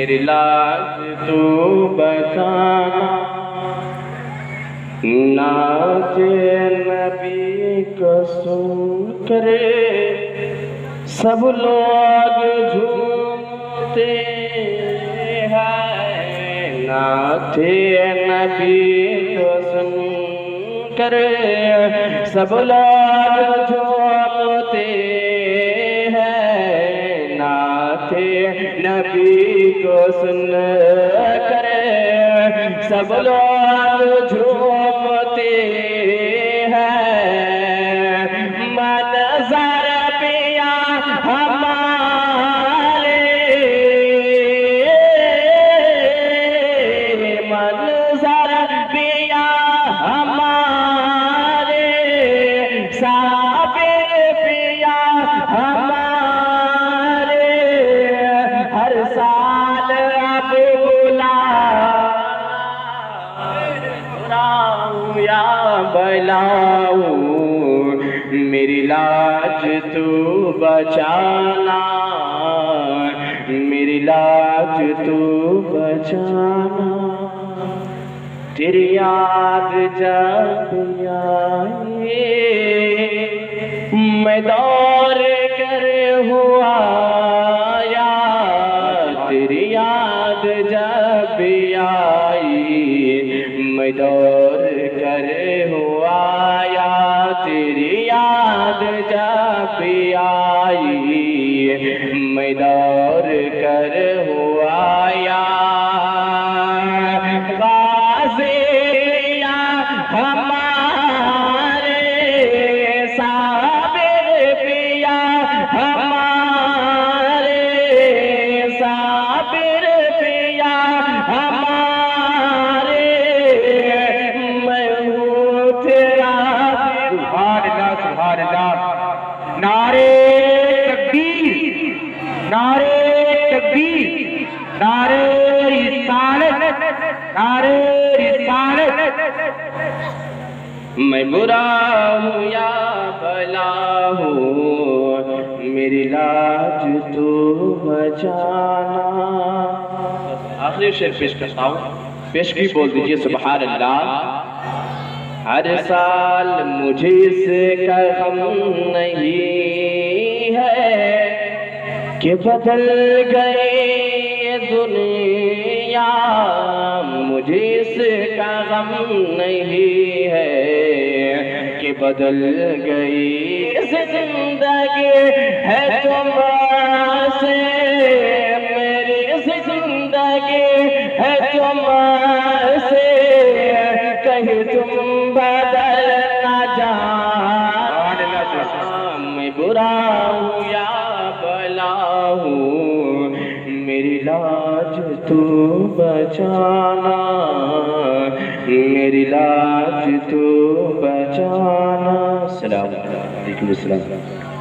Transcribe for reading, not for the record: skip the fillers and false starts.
मेरी लाज तू बचाना, नाचे नबी को सुन करे सब लोग झूमते हैं। नाचे नबी को सुन करे सब लोग झूमते हैं। नाचे नबी को सुन करे सब लोग झूमते हैं। मनज़र पिया हमारे, मनज़र पिया हमारे, साबिर पिया हमारे, हर साल अब या बलाऊ, मेरी लाज तू बचाना, मेरी लाज तू बचाना। तेरी याद जब आए मैं दौड़ कर हुआ या, तेरी याद जब आई मैं दौड़ कर हुआ या, तेरी याद जब आई मैं दौड़ कर हुआ या। गाज़ी पिया हमारे, साबिर पिया हमारे, साबिर पिया हमारे, नारे तकबीर, नारे तकबीर, नारे रिसालत, नारे रिसालत। मैं बुरा हूँ या भला हूँ, मेरी लाज तो बचाना। आखिरी शेर पेश करता हूँ, पेश भी बोल दीजिए सुभान अल्लाह। हर साल मुझे इसका गम नहीं है कि बदल गई दुनिया, मुझे इसका गम नहीं है कि बदल गई जिंदगी है तुमसे, मेरी जिंदगी है तुमसे, कहीं तुम बदल ना जाना। मैं बुरा हूँ या भला हूँ, मेरी लाज तू बचाना, मेरी लाज तू बचाना। अस्सलाम वालेकुम।